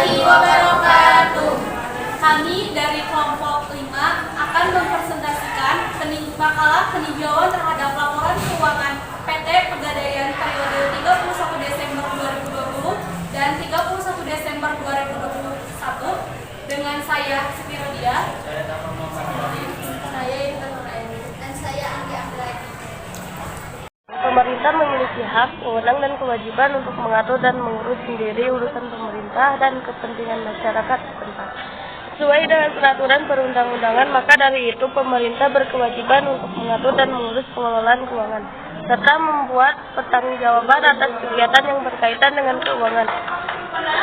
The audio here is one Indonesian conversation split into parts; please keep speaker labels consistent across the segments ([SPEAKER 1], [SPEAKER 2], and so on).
[SPEAKER 1] warahmatullahi wabarakatuh.
[SPEAKER 2] Kami dari kelompok 5 akan mempresentasikan makalah peninjauan terhadap laporan keuangan PT Pegadaian periode 31 Desember 2020 dan 31 Desember 2021 dengan saya Siti Rodia, saya Intan Nuraini,
[SPEAKER 1] Dan saya Anggi Anggraini.
[SPEAKER 3] Pemerintah memiliki hak, wewenang, dan kewajiban untuk mengatur dan mengurus sendiri urusan pemerintah dan kepentingan masyarakat setempat. Sesuai dengan peraturan perundang-undangan, maka dari itu pemerintah berkewajiban untuk mengatur dan mengurus pengelolaan keuangan, serta membuat pertanggungjawaban atas kegiatan yang berkaitan dengan keuangan.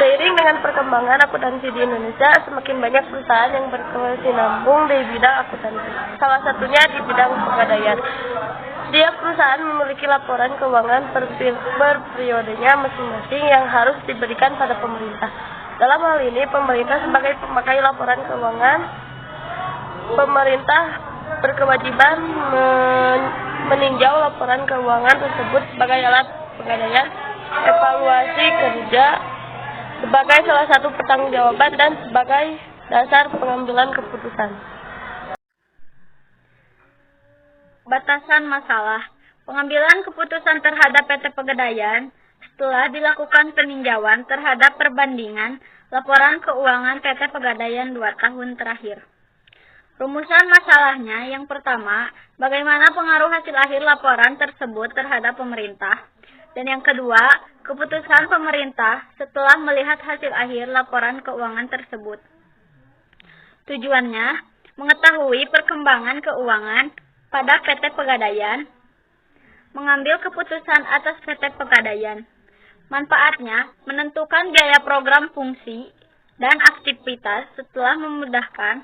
[SPEAKER 3] Seiring dengan perkembangan akuntansi di Indonesia, semakin banyak perusahaan yang berkesinambung di bidang akuntansi, salah satunya di bidang pegadaian. Setiap perusahaan memiliki laporan keuangan berperiodenya masing-masing yang harus diberikan pada pemerintah. Dalam hal ini, pemerintah sebagai pemakai laporan keuangan, pemerintah berkewajiban meninjau laporan keuangan tersebut sebagai alat pegadaian, evaluasi kerja, sebagai salah satu pertanggungjawaban dan sebagai dasar pengambilan keputusan.
[SPEAKER 4] Batasan masalah. Pengambilan keputusan terhadap PT Pegadaian setelah dilakukan peninjauan terhadap perbandingan laporan keuangan PT Pegadaian 2 tahun terakhir. Rumusan masalahnya yang pertama, bagaimana pengaruh hasil akhir laporan tersebut terhadap pemerintah. Dan yang kedua, keputusan pemerintah setelah melihat hasil akhir laporan keuangan tersebut. Tujuannya, mengetahui perkembangan keuangan pada PT Pegadaian, mengambil keputusan atas PT Pegadaian. Manfaatnya, menentukan biaya program fungsi dan aktivitas setelah memudahkan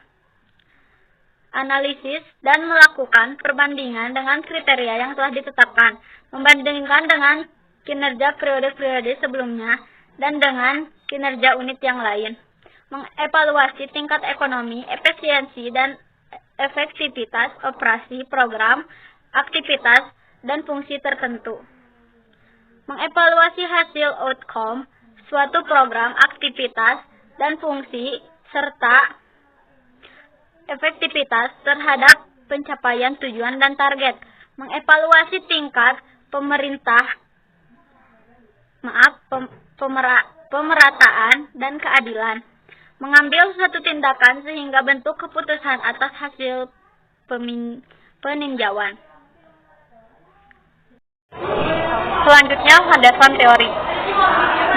[SPEAKER 4] analisis dan melakukan perbandingan dengan kriteria yang telah ditetapkan, membandingkan dengan kinerja periode-periode sebelumnya dan dengan kinerja unit yang lain, mengevaluasi tingkat ekonomi, efisiensi, dan efektivitas operasi program, aktivitas, dan fungsi tertentu. Mengevaluasi hasil outcome suatu program, aktivitas, dan fungsi, serta efektivitas terhadap pencapaian tujuan dan target. Mengevaluasi tingkat pemerataan dan keadilan. Mengambil suatu tindakan sehingga bentuk keputusan atas hasil peninjauan. Selanjutnya, landasan teori.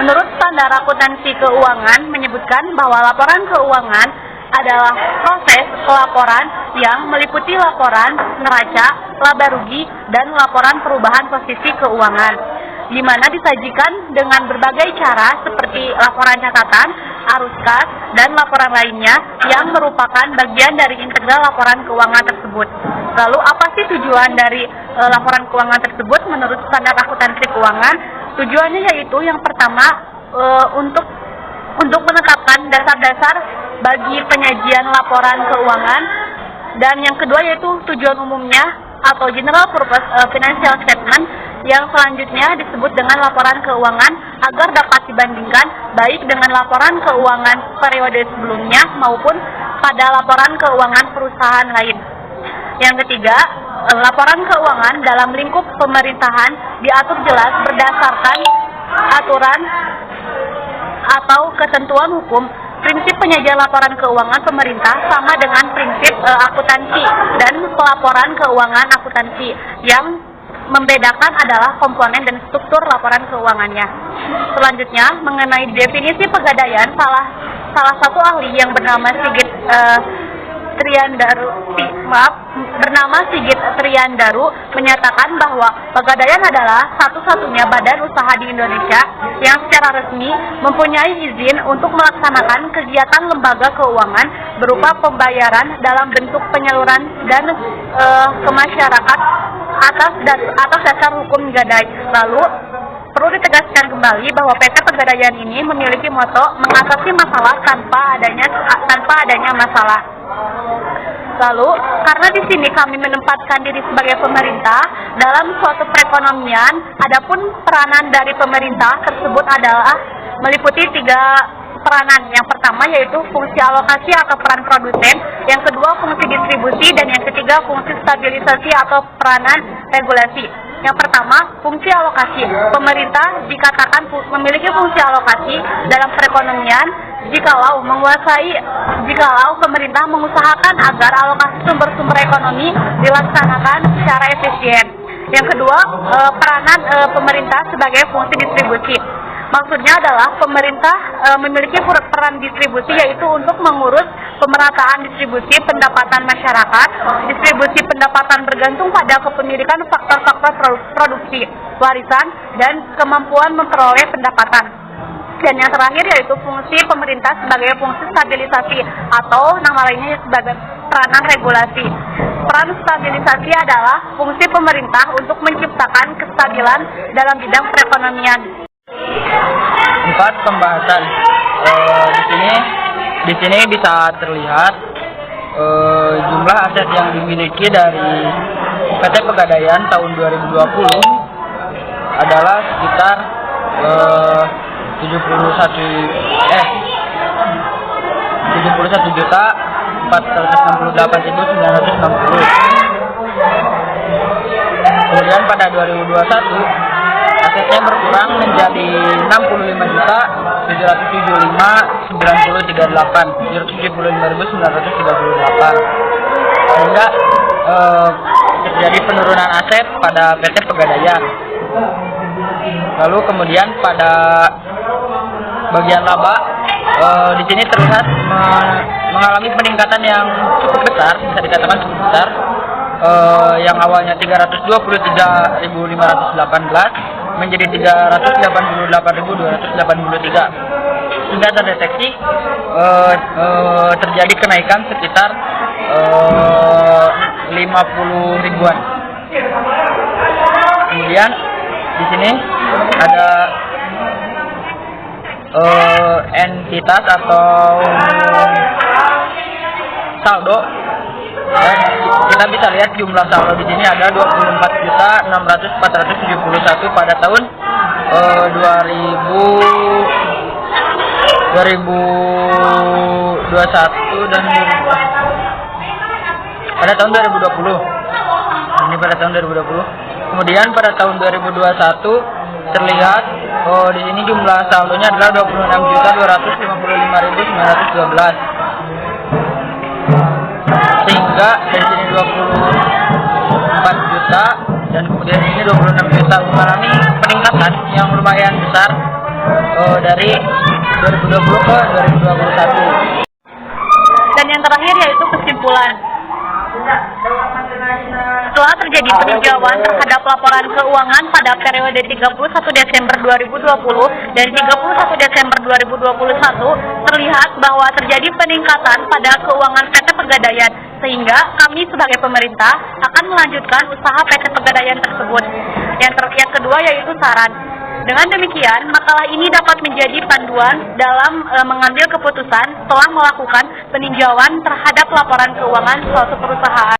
[SPEAKER 4] Menurut standar akuntansi keuangan menyebutkan bahwa laporan keuangan adalah proses pelaporan yang meliputi laporan neraca, laba rugi, dan laporan perubahan posisi keuangan, di mana disajikan dengan berbagai cara seperti laporan catatan, arus kas, dan laporan lainnya yang merupakan bagian dari integral laporan keuangan tersebut. Lalu apa sih tujuan dari laporan keuangan tersebut menurut standar akuntansi keuangan? Tujuannya yaitu yang pertama untuk menetapkan dasar-dasar bagi penyajian laporan keuangan, dan yang kedua yaitu tujuan umumnya atau general purpose financial statement, yang selanjutnya disebut dengan laporan keuangan agar dapat dibandingkan baik dengan laporan keuangan periode sebelumnya maupun pada laporan keuangan perusahaan lain. Yang ketiga, laporan keuangan dalam lingkup pemerintahan diatur jelas berdasarkan aturan atau ketentuan hukum. Prinsip penyajian laporan keuangan pemerintah sama dengan prinsip akuntansi dan pelaporan keuangan akuntansi. Yang membedakan adalah komponen dan struktur laporan keuangannya. Selanjutnya, mengenai definisi pegadaian, salah satu ahli yang bernama Sigit Triandaru menyatakan bahwa Pegadaian adalah satu-satunya badan usaha di Indonesia yang secara resmi mempunyai izin untuk melaksanakan kegiatan lembaga keuangan berupa pembayaran dalam bentuk penyaluran dan ke masyarakat atas dasar hukum gadai. Lalu perlu ditegaskan kembali bahwa PT Pegadaian ini memiliki moto mengatasi masalah tanpa adanya masalah. Lalu, karena di sini kami menempatkan diri sebagai pemerintah dalam suatu perekonomian, adapun peranan dari pemerintah tersebut adalah meliputi 3 peranan. Yang pertama yaitu fungsi alokasi atau peran produsen, yang kedua fungsi distribusi, dan yang ketiga fungsi stabilisasi atau peranan regulasi. Yang pertama, fungsi alokasi. Pemerintah dikatakan memiliki fungsi alokasi dalam perekonomian jikalau pemerintah mengusahakan agar alokasi sumber-sumber ekonomi dilaksanakan secara efisien. Yang kedua, peranan pemerintah sebagai fungsi distribusi. Maksudnya adalah pemerintah memiliki peran distribusi, yaitu untuk mengurus pemerataan distribusi pendapatan masyarakat. Distribusi pendapatan bergantung pada kepemilikan faktor-faktor produksi, warisan, dan kemampuan memperoleh pendapatan. Dan yang terakhir yaitu fungsi pemerintah sebagai fungsi stabilisasi atau nama lainnya sebagai peranan regulasi. Peran stabilisasi adalah fungsi pemerintah untuk menciptakan kestabilan dalam bidang perekonomian.
[SPEAKER 5] 4. Pembahasan. Di sini bisa terlihat jumlah aset yang dimiliki dari PT Pegadaian tahun 2020 adalah sekitar 71.468.960. Kemudian pada 2021 asetnya berkurang menjadi 65.975.938 sehingga terjadi penurunan aset pada PT Pegadaian. Lalu kemudian pada bagian laba di sini terlihat mengalami peningkatan yang cukup besar, bisa dikatakan cukup besar, yang awalnya 323.518 menjadi 388.283 hingga terdeteksi terjadi kenaikan sekitar 50 ribuan. Kemudian di sini ada entitas atau saldo, dan kita bisa lihat jumlah saldo di sini ada 24.600.471 pada tahun 2021 dan pada tahun 2020. Ini pada tahun 2020. Kemudian pada tahun 2021 terlihat di sini jumlah saldonya adalah 26.255.912. Sehingga dari sini 24 juta dan kemudian ini 26 juta mengalami peningkatan yang lumayan besar dari 2020 ke 2021.
[SPEAKER 4] Dan yang terakhir yaitu kesimpulan. Setelah terjadi peninjauan terhadap laporan keuangan pada periode 31 Desember 2020 dan 31 Desember 2021, terlihat bahwa terjadi peningkatan pada keuangan PT Pegadaian, sehingga kami sebagai pemerintah akan melanjutkan usaha PT Pegadaian tersebut. Yang kedua yaitu saran. Dengan demikian, makalah ini dapat menjadi panduan dalam mengambil keputusan setelah melakukan peninjauan terhadap laporan keuangan suatu perusahaan.